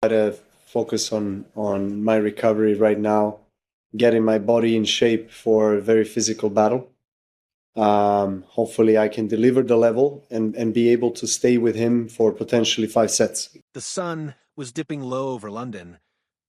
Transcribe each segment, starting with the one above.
try to focus on my recovery right now, getting my body in shape for a very physical battle. Hopefully I can deliver the level and be able to stay with him for potentially 5 sets. The sun was dipping low over London,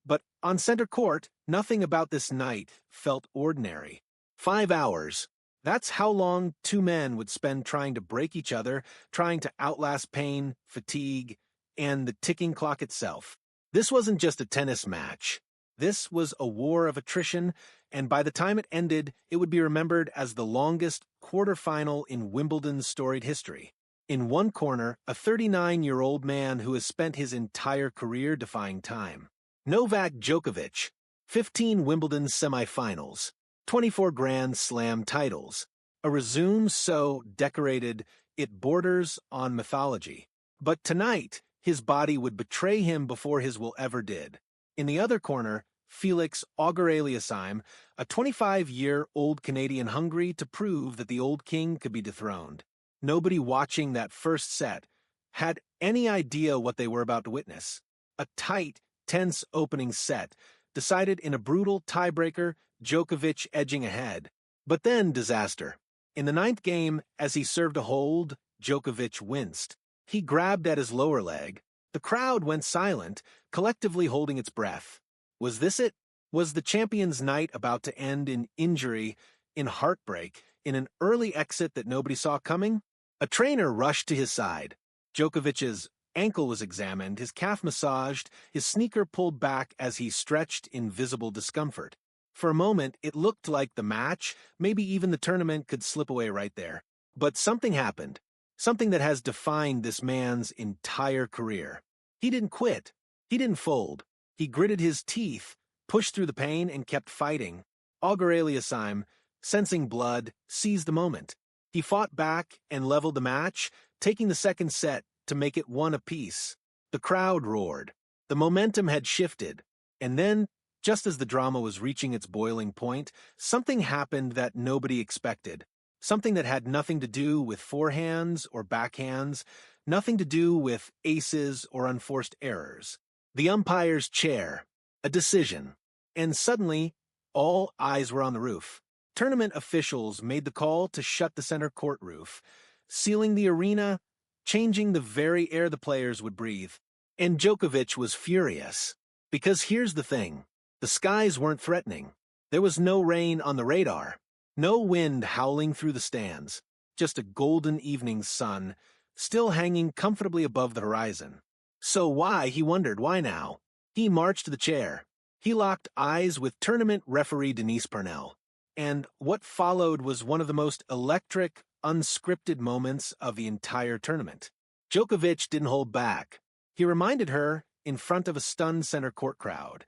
but on center court, nothing about this night felt ordinary. 5 hours. That's how long two men would spend trying to break each other, trying to outlast pain, fatigue, and the ticking clock itself. This wasn't just a tennis match. This was a war of attrition, and by the time it ended, it would be remembered as the longest quarterfinal in Wimbledon's storied history. In one corner, a 39-year-old man who has spent his entire career defying time. Novak Djokovic, 15 Wimbledon semi-finals, 24 Grand Slam titles, a resume so decorated it borders on mythology. But tonight, his body would betray him before his will ever did. In the other corner, Felix Auger-Aliassime, a 25-year-old Canadian hungry to prove that the old king could be dethroned. Nobody watching that first set had any idea what they were about to witness. A tight, tense opening set, decided in a brutal tiebreaker, Djokovic edging ahead. But then disaster. In the ninth game, as he served a hold, Djokovic winced. He grabbed at his lower leg. The crowd went silent, collectively holding its breath. Was this it? Was the champion's night about to end in injury, in heartbreak, in an early exit that nobody saw coming? A trainer rushed to his side. Djokovic's ankle was examined, his calf massaged, his sneaker pulled back as he stretched in visible discomfort. For a moment, it looked like the match, maybe even the tournament, could slip away right there. But something happened, something that has defined this man's entire career. He didn't quit. He didn't fold. He gritted his teeth, pushed through the pain, and kept fighting. Auger-Aliassime, sensing blood, seized the moment. He fought back and leveled the match, taking the second set to make it one apiece. The crowd roared. The momentum had shifted. And then, just as the drama was reaching its boiling point, something happened that nobody expected. Something that had nothing to do with forehands or backhands, nothing to do with aces or unforced errors. The umpire's chair. A decision. And suddenly, all eyes were on the roof. Tournament officials made the call to shut the center court roof, sealing the arena, changing the very air the players would breathe. And Djokovic was furious. Because here's the thing. The skies weren't threatening. There was no rain on the radar. No wind howling through the stands. Just a golden evening sun, still hanging comfortably above the horizon. So why, he wondered, why now? He marched to the chair. He locked eyes with tournament referee Denise Purnell. And what followed was one of the most electric, unscripted moments of the entire tournament. Djokovic didn't hold back. He reminded her, in front of a stunned center court crowd,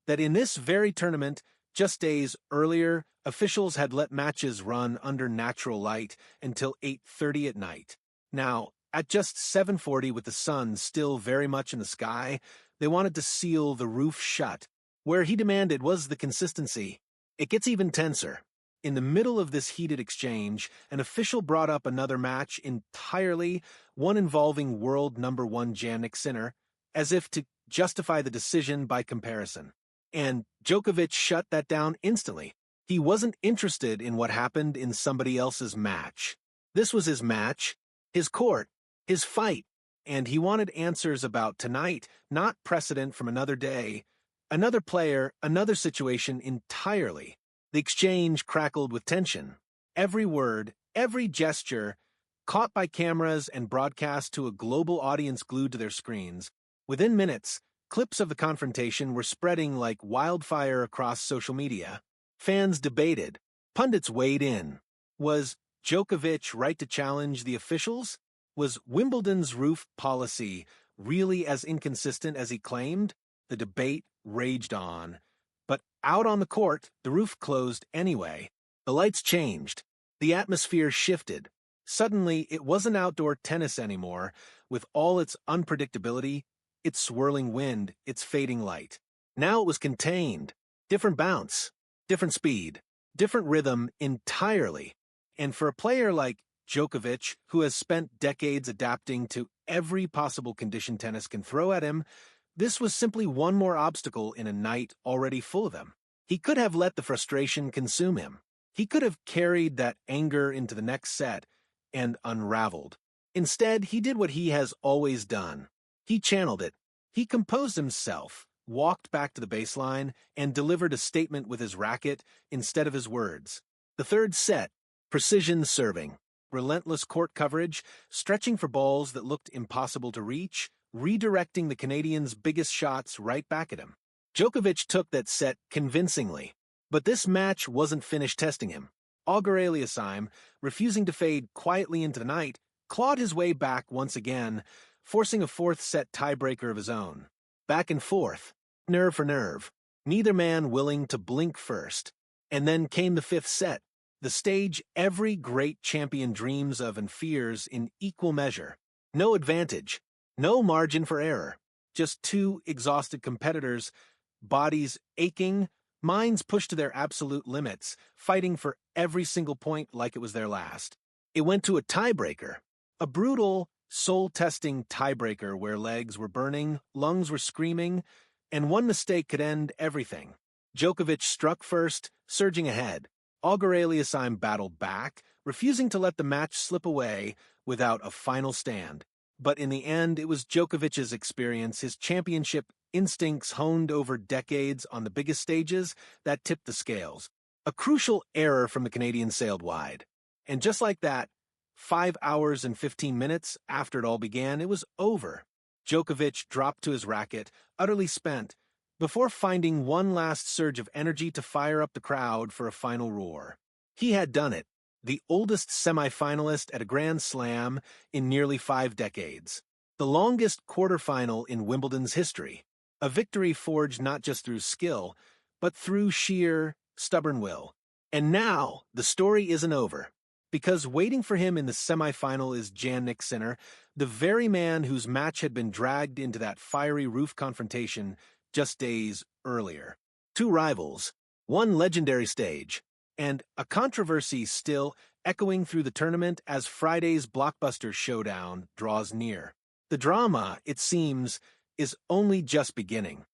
that in this very tournament, just days earlier, officials had let matches run under natural light until 8:30 at night. Now, at just 7:40 with the sun still very much in the sky, they wanted to seal the roof shut. Where he demanded was the consistency. It gets even tenser. In the middle of this heated exchange, an official brought up another match entirely, one involving world number one Jannik Sinner, as if to justify the decision by comparison. And Djokovic shut that down instantly. He wasn't interested in what happened in somebody else's match. This was his match, his court, his fight, and he wanted answers about tonight, not precedent from another day, another player, another situation entirely. The exchange crackled with tension. Every word, every gesture, caught by cameras and broadcast to a global audience glued to their screens. Within minutes, clips of the confrontation were spreading like wildfire across social media. Fans debated. Pundits weighed in. Was Djokovic right to challenge the officials? Was Wimbledon's roof policy really as inconsistent as he claimed? The debate raged on. But out on the court, the roof closed anyway. The lights changed. The atmosphere shifted. Suddenly, it wasn't outdoor tennis anymore, with all its unpredictability, its swirling wind, its fading light. Now it was contained. Different bounce, different speed, different rhythm entirely. And for a player like Djokovic, who has spent decades adapting to every possible condition tennis can throw at him, This was simply one more obstacle in a night already full of them. He could have let the frustration consume him. He could have carried that anger into the next set and unraveled. Instead, he did what he has always done. He channeled it. He composed himself, walked back to the baseline, and delivered a statement with his racket instead of his words. The third set, precision serving, relentless court coverage, stretching for balls that looked impossible to reach, redirecting the Canadian's biggest shots right back at him. Djokovic took that set convincingly, but this match wasn't finished testing him. Auger-Aliassime, refusing to fade quietly into the night, clawed his way back once again, forcing a fourth-set tiebreaker of his own. Back and forth, nerve for nerve, neither man willing to blink first. And then came the fifth set, the stage every great champion dreams of and fears in equal measure. No advantage, no margin for error. Just two exhausted competitors, bodies aching, minds pushed to their absolute limits, fighting for every single point like it was their last. It went to a tiebreaker, a brutal, soul-testing tiebreaker where legs were burning, lungs were screaming, and one mistake could end everything. Djokovic struck first, surging ahead. Auger-Aliassime battled back, refusing to let the match slip away without a final stand. But in the end, it was Djokovic's experience, his championship instincts honed over decades on the biggest stages, that tipped the scales. A crucial error from the Canadian sailed wide. And just like that, 5 hours and 15 minutes after it all began, it was over. Djokovic dropped to his racket, utterly spent, before finding one last surge of energy to fire up the crowd for a final roar. He had done it, the oldest semi-finalist at a Grand Slam in nearly 5 decades, the longest quarterfinal in Wimbledon's history, a victory forged not just through skill, but through sheer, stubborn will. And now, the story isn't over, because waiting for him in the semi-final is Jannik Sinner, the very man whose match had been dragged into that fiery roof confrontation just days earlier. Two rivals, one legendary stage, and a controversy still echoing through the tournament as Friday's blockbuster showdown draws near. The drama, it seems, is only just beginning.